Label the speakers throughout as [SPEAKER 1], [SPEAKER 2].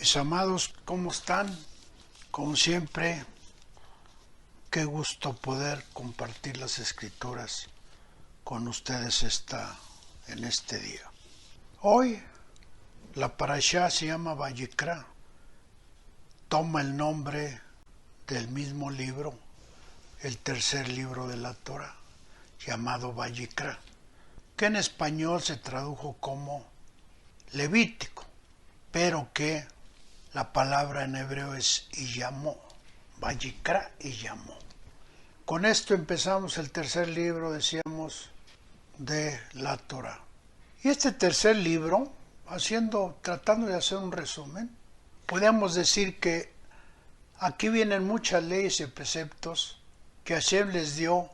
[SPEAKER 1] Mis amados, ¿cómo están? Como siempre, qué gusto poder compartir las escrituras con ustedes en este día. Hoy la parashá se llama Vayikra. Toma el nombre del mismo libro, el tercer libro de la Torah, llamado Vayikra, que en español se tradujo como Levítico, pero que la palabra en hebreo es Iyamó, Vayikra Iyamó. Con esto empezamos el tercer libro, decíamos, de la Torah. Y este tercer libro, tratando de hacer un resumen, podemos decir que aquí vienen muchas leyes y preceptos que Hashem les dio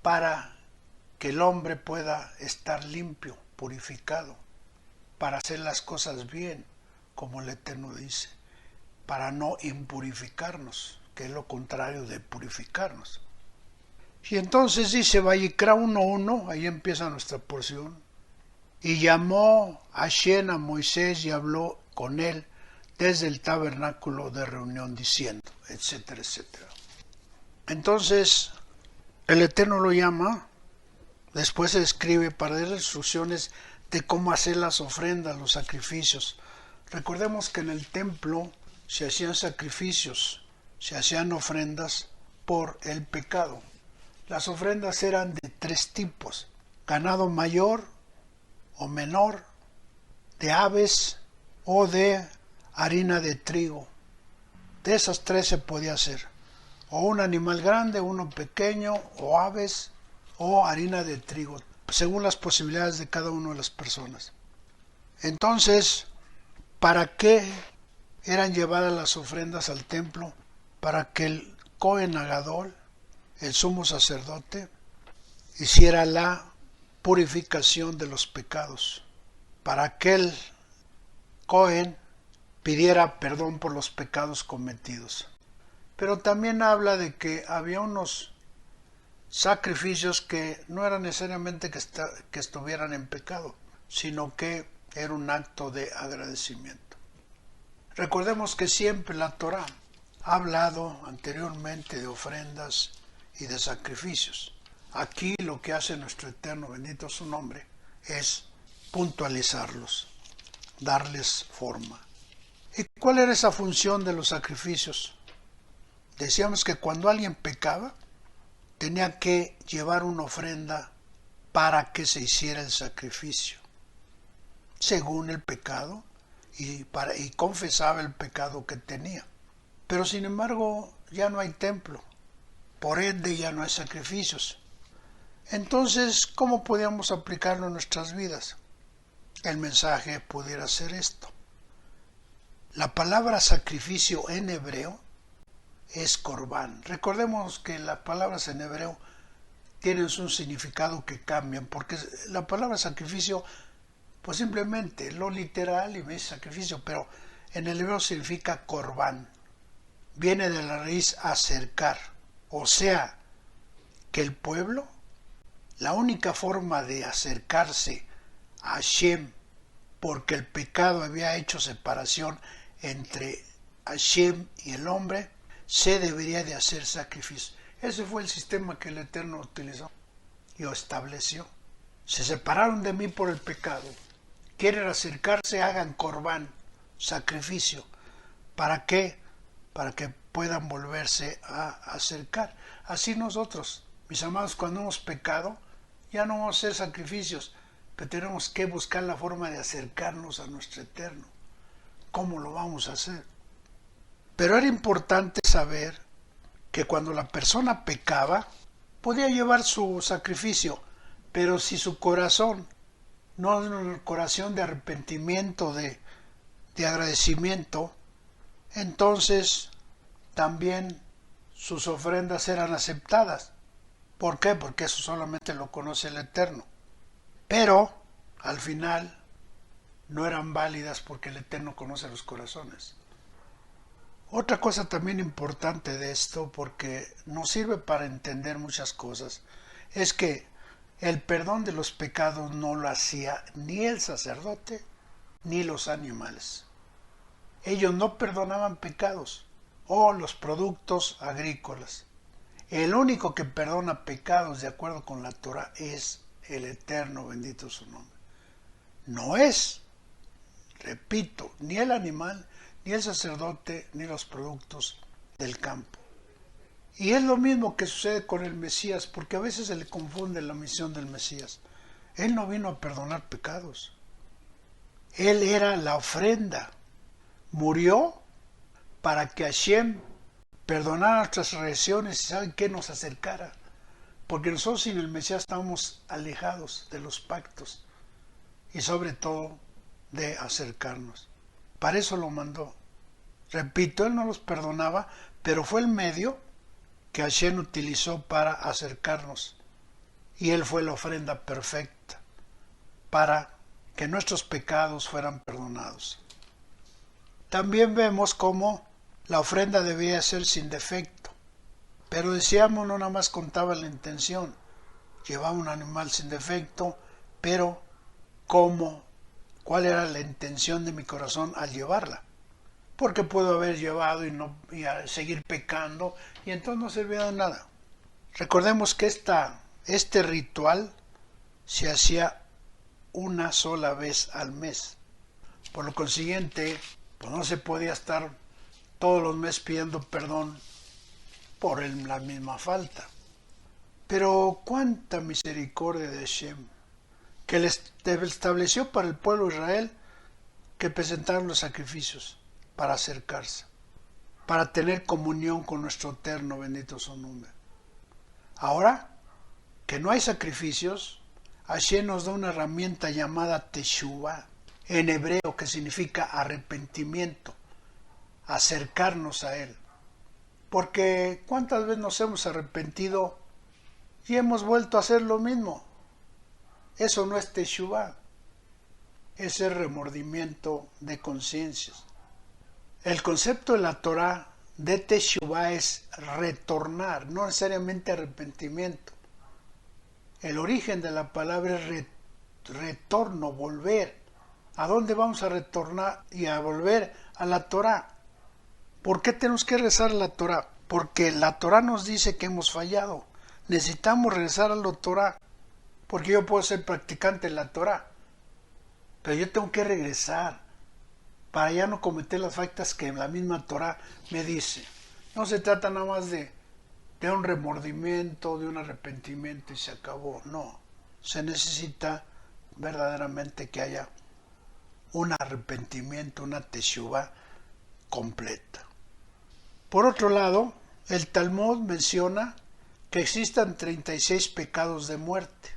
[SPEAKER 1] para que el hombre pueda estar limpio, purificado, para hacer las cosas bien, como el Eterno dice, para no impurificarnos, que es lo contrario de purificarnos. Y entonces dice Vayikra 1:1, ahí empieza nuestra porción, y llamó Hashem a Moisés y habló con él desde el tabernáculo de reunión diciendo, etcétera, etcétera. Entonces el Eterno lo llama, después se escribe para dar instrucciones de cómo hacer las ofrendas, los sacrificios. Recordemos que en el templo se hacían sacrificios, se hacían ofrendas por el pecado. Las ofrendas eran de tres tipos: ganado mayor o menor, de aves o de harina de trigo. De esas tres se podía hacer, o un animal grande, uno pequeño, o aves, o harina de trigo, según las posibilidades de cada una de las personas. Entonces, ¿para qué eran llevadas las ofrendas al templo? Para que el Cohen Agadol, el sumo sacerdote, hiciera la purificación de los pecados, para que el Cohen pidiera perdón por los pecados cometidos. Pero también habla de que había unos sacrificios que no era necesariamente que estuvieran en pecado, sino que era un acto de agradecimiento. Recordemos que siempre la Torah ha hablado anteriormente de ofrendas y de sacrificios. Aquí lo que hace nuestro Eterno, bendito su nombre, es puntualizarlos, darles forma. ¿Y cuál era esa función de los sacrificios? Decíamos que cuando alguien pecaba, tenía que llevar una ofrenda para que se hiciera el sacrificio, según el pecado, y confesaba el pecado que tenía. Pero sin embargo ya no hay templo, por ende ya no hay sacrificios. Entonces, ¿cómo podíamos aplicarlo en nuestras vidas? El mensaje pudiera ser esto. La palabra sacrificio en hebreo es corbán. Recordemos que las palabras en hebreo tienen un significado que cambian, porque la palabra sacrificio, pues simplemente lo literal y me dice sacrificio, pero en el hebreo significa corbán. Viene de la raíz acercar, o sea, que el pueblo, la única forma de acercarse a Hashem, porque el pecado había hecho separación entre Hashem y el hombre, se debería de hacer sacrificio. Ese fue el sistema que el Eterno utilizó y estableció. Se separaron de mí por el pecado. Quieren acercarse, hagan corbán, sacrificio. ¿Para qué? Para que puedan volverse a acercar. Así nosotros, mis amados, cuando hemos pecado, ya no vamos a hacer sacrificios, pero tenemos que buscar la forma de acercarnos a nuestro Eterno. ¿Cómo lo vamos a hacer? Pero era importante saber que cuando la persona pecaba, podía llevar su sacrificio, pero si su corazón no es un corazón de arrepentimiento, de agradecimiento, entonces también sus ofrendas eran aceptadas. ¿Por qué? Porque eso solamente lo conoce el Eterno. Pero al final no eran válidas porque el Eterno conoce los corazones. Otra cosa también importante de esto, porque nos sirve para entender muchas cosas, es que el perdón de los pecados no lo hacía ni el sacerdote ni los animales. Ellos no perdonaban pecados o los productos agrícolas. El único que perdona pecados de acuerdo con la Torah es el Eterno, bendito su nombre. No es, repito, ni el animal, ni el sacerdote, ni los productos del campo. Y es lo mismo que sucede con el Mesías, porque a veces se le confunde la misión del Mesías. Él no vino a perdonar pecados. Él era la ofrenda. Murió para que Hashem perdonara nuestras transgresiones y ¿saben qué? Nos acercara. Porque nosotros sin el Mesías estábamos alejados de los pactos y sobre todo de acercarnos. Para eso lo mandó. Repito, Él no los perdonaba, pero fue el medio que Hashem utilizó para acercarnos. Y Él fue la ofrenda perfecta para que nuestros pecados fueran perdonados. También vemos cómo la ofrenda debía ser sin defecto. Pero decíamos, no nada más contaba la intención. Llevaba un animal sin defecto, pero ¿cuál era la intención de mi corazón al llevarla? Porque puedo haber llevado y a seguir pecando y entonces no servía de nada. Recordemos que este ritual se hacía una sola vez al mes. Por lo consiguiente, pues no se podía estar todos los meses pidiendo perdón por la misma falta. Pero cuánta misericordia de Hashem, que le estableció para el pueblo de Israel que presentaron los sacrificios para acercarse, para tener comunión con nuestro Eterno, bendito su nombre. Ahora que no hay sacrificios, Hashem nos da una herramienta llamada Teshuvah, en hebreo, que significa arrepentimiento, acercarnos a Él. Porque ¿cuántas veces nos hemos arrepentido y hemos vuelto a hacer lo mismo? Eso no es Teshuvah, es el remordimiento de conciencias. El concepto de la Torah de Teshuvah es retornar, no necesariamente arrepentimiento. El origen de la palabra es retorno, volver. ¿A dónde vamos a retornar y a volver? A la Torah. ¿Por qué tenemos que regresar a la Torah? Porque la Torah nos dice que hemos fallado. Necesitamos regresar a la Torah. Porque yo puedo ser practicante de la Torah, pero yo tengo que regresar para ya no cometer las faltas que la misma Torah me dice. No se trata nada más de un remordimiento, de un arrepentimiento y se acabó. No, se necesita verdaderamente que haya un arrepentimiento, una teshuvah completa. Por otro lado, el Talmud menciona que existan 36 pecados de muerte.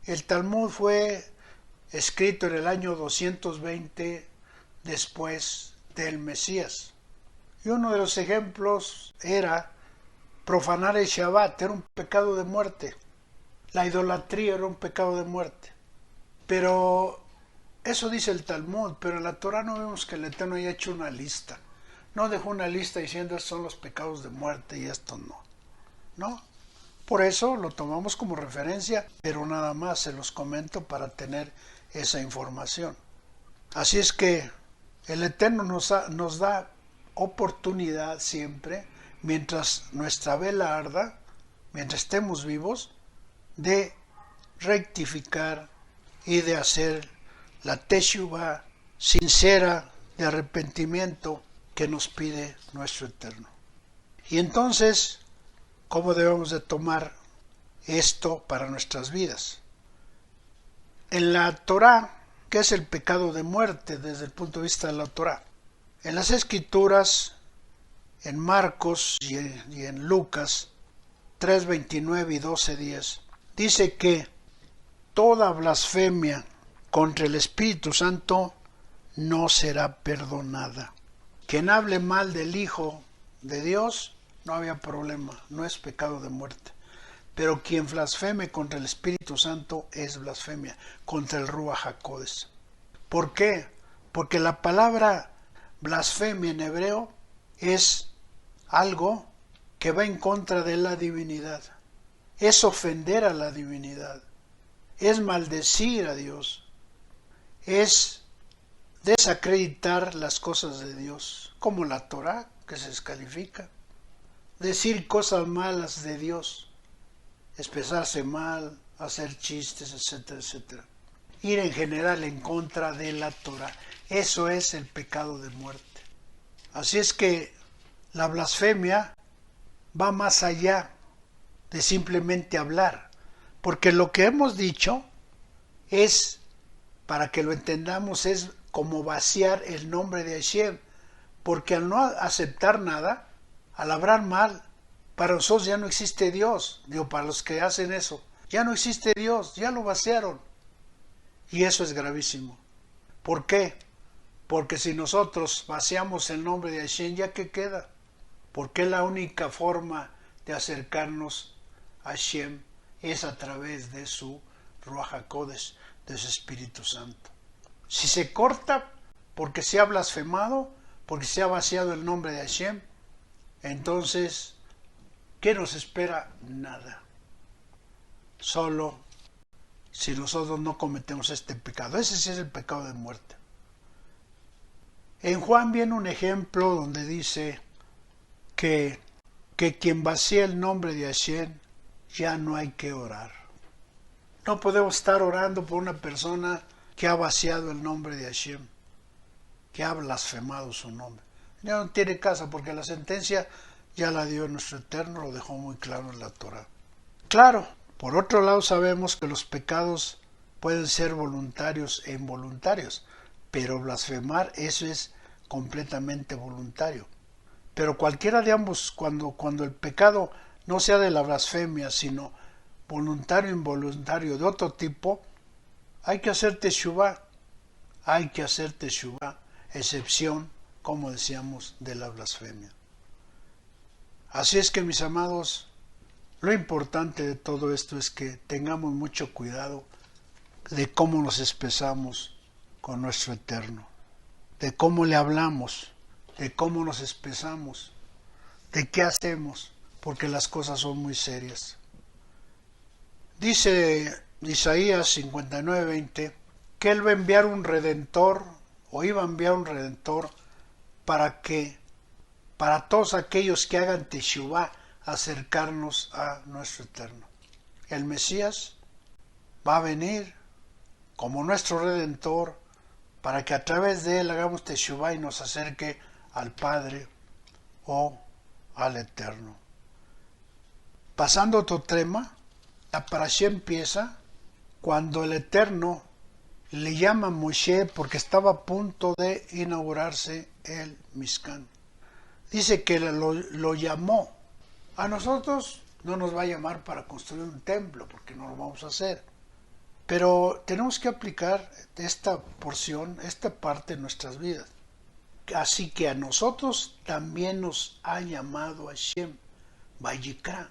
[SPEAKER 1] El Talmud fue escrito en el año 220 después del Mesías. Y uno de los ejemplos era profanar el Shabbat, era un pecado de muerte. La idolatría era un pecado de muerte. Pero eso dice el Talmud, pero en la Torah no vemos que el Eterno haya hecho una lista. No dejó una lista diciendo estos son los pecados de muerte y estos no. No. Por eso lo tomamos como referencia, pero nada más se los comento para tener esa información. Así es que el Eterno nos da oportunidad siempre, mientras nuestra vela arda, mientras estemos vivos, de rectificar y de hacer la teshuvah sincera de arrepentimiento que nos pide nuestro Eterno. Y entonces, ¿cómo debemos de tomar esto para nuestras vidas? En la Torah, ¿qué es el pecado de muerte desde el punto de vista de la Torah? En las Escrituras, en Marcos y en Lucas 3:29 y 12:10, dice que toda blasfemia contra el Espíritu Santo no será perdonada. Quien hable mal del Hijo de Dios, no había problema, no es pecado de muerte. Pero quien blasfeme contra el Espíritu Santo es blasfemia, contra el Ruach HaKodesh. ¿Por qué? Porque la palabra blasfemia en hebreo es algo que va en contra de la divinidad. Es ofender a la divinidad. Es maldecir a Dios. Es desacreditar las cosas de Dios, como la Torá, que se descalifica, decir cosas malas de Dios, expresarse mal, hacer chistes, etcétera, etcétera. Ir en general en contra de la Torá. Eso es el pecado de muerte. Así es que la blasfemia va más allá de simplemente hablar, porque lo que hemos dicho es, para que lo entendamos, es como vaciar el nombre de Hashem, porque al no aceptar nada, al hablar mal, para nosotros ya no existe Dios. Digo, para los que hacen eso, ya no existe Dios, ya lo vaciaron. Y eso es gravísimo. ¿Por qué? Porque si nosotros vaciamos el nombre de Hashem, ¿ya qué queda? Porque la única forma de acercarnos a Hashem es a través de su Ruach HaKodesh, de su Espíritu Santo. Si se corta porque se ha blasfemado, porque se ha vaciado el nombre de Hashem, entonces, ¿qué nos espera? Nada. Solo si nosotros no cometemos este pecado. Ese sí es el pecado de muerte. En Juan viene un ejemplo donde dice que quien vacía el nombre de Hashem, ya no hay que orar. No podemos estar orando por una persona que ha vaciado el nombre de Hashem, que ha blasfemado su nombre. Ya no tiene casa, porque la sentencia ya la dio nuestro Eterno, lo dejó muy claro en la Torah. Claro, por otro lado sabemos que los pecados pueden ser voluntarios e involuntarios, pero blasfemar, eso es completamente voluntario. Pero cualquiera de ambos, cuando el pecado no sea de la blasfemia, sino voluntario o involuntario de otro tipo, hay que hacer teshuvá. Hay que hacer teshuvá, excepción, como decíamos, de la blasfemia. Así es que, mis amados, lo importante de todo esto es que tengamos mucho cuidado de cómo nos expresamos con nuestro Eterno, de cómo le hablamos, de cómo nos expresamos, de qué hacemos, porque las cosas son muy serias. Dice Isaías 59:20 que Él va a enviar un Redentor, o iba a enviar un Redentor, para todos aquellos que hagan teshuvá, acercarnos a nuestro Eterno. El Mesías va a venir como nuestro Redentor, para que a través de Él hagamos teshuvá y nos acerque al Padre o al Eterno. Pasando a otro tema, la parashá empieza cuando el Eterno le llama a Moshe porque estaba a punto de inaugurarse el Mishkan. Dice que lo llamó. A nosotros no nos va a llamar para construir un templo, porque no lo vamos a hacer. Pero tenemos que aplicar esta porción, esta parte en nuestras vidas. Así que a nosotros también nos ha llamado Hashem, Vayikra.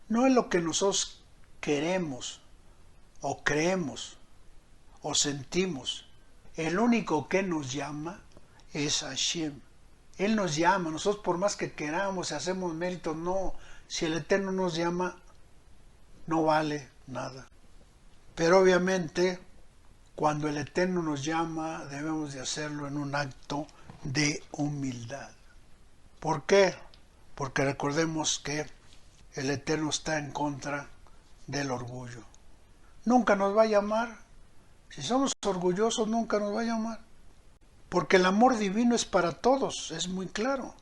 [SPEAKER 1] No es lo que nosotros queremos, o creemos, o sentimos. El único que nos llama es Hashem. Él nos llama. Nosotros, por más que queramos y hacemos méritos, no. Si el Eterno nos llama, no vale nada. Pero obviamente, cuando el Eterno nos llama, debemos de hacerlo en un acto de humildad. ¿Por qué? Porque recordemos que el Eterno está en contra del orgullo. Nunca nos va a llamar. Si somos orgullosos, nunca nos va a llamar. Porque el amor divino es para todos, es muy claro.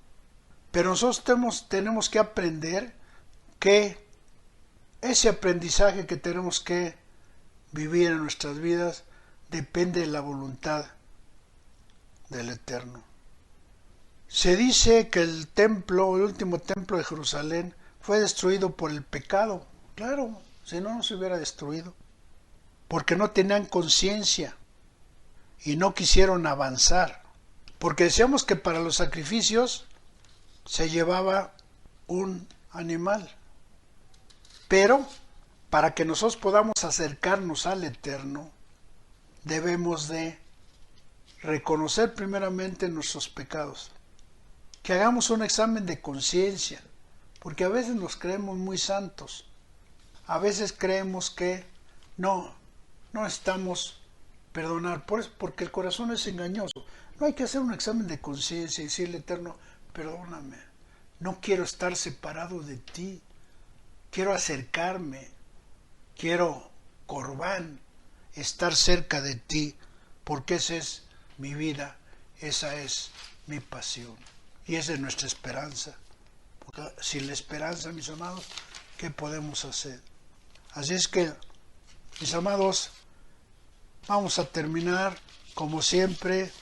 [SPEAKER 1] Pero nosotros tenemos que aprender que ese aprendizaje que tenemos que vivir en nuestras vidas depende de la voluntad del Eterno. Se dice que el último templo de Jerusalén, fue destruido por el pecado. Claro, si no, no se hubiera destruido. Porque no tenían conciencia y no quisieron avanzar. Porque decíamos que para los sacrificios se llevaba un animal. Pero para que nosotros podamos acercarnos al Eterno, debemos de reconocer primeramente nuestros pecados. Que hagamos un examen de conciencia, porque a veces nos creemos muy santos. A veces creemos que no estamos perdonar, porque el corazón es engañoso. No hay que hacer un examen de conciencia y decirle Eterno, perdóname, no quiero estar separado de ti, quiero acercarme, quiero, Corbán, estar cerca de ti, porque esa es mi vida, esa es mi pasión y esa es nuestra esperanza. Porque sin la esperanza, mis amados, ¿qué podemos hacer? Así es que, mis amados, vamos a terminar, como siempre,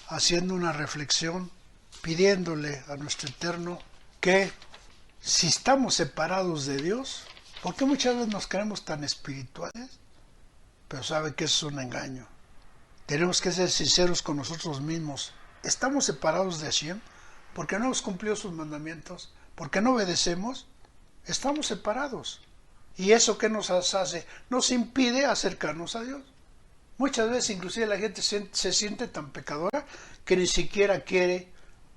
[SPEAKER 1] haciendo una reflexión, pidiéndole a nuestro Eterno que si estamos separados de Dios, porque muchas veces nos creemos tan espirituales, pero sabe que eso es un engaño. Tenemos que ser sinceros con nosotros mismos. ¿Estamos separados de Hashem? ¿Porque no hemos cumplido sus mandamientos? ¿Porque no obedecemos? Estamos separados. ¿Y eso qué nos hace? Nos impide acercarnos a Dios. Muchas veces inclusive la gente se siente tan pecadora que ni siquiera quiere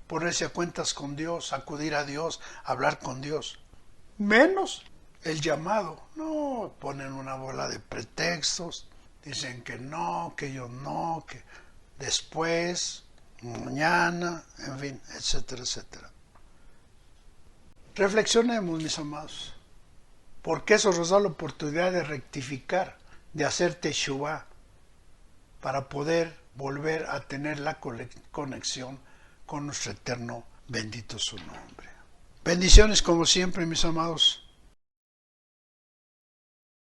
[SPEAKER 1] ponerse a cuentas con Dios, acudir a Dios, hablar con Dios. Menos el llamado. No, ponen una bola de pretextos, dicen que no, que yo no, que después, mañana, en fin, etcétera, etcétera. Reflexionemos, mis amados, porque eso nos da la oportunidad de rectificar, de hacer teshuvá, para poder volver a tener la conexión con nuestro Eterno, bendito su nombre. Bendiciones como siempre, mis amados.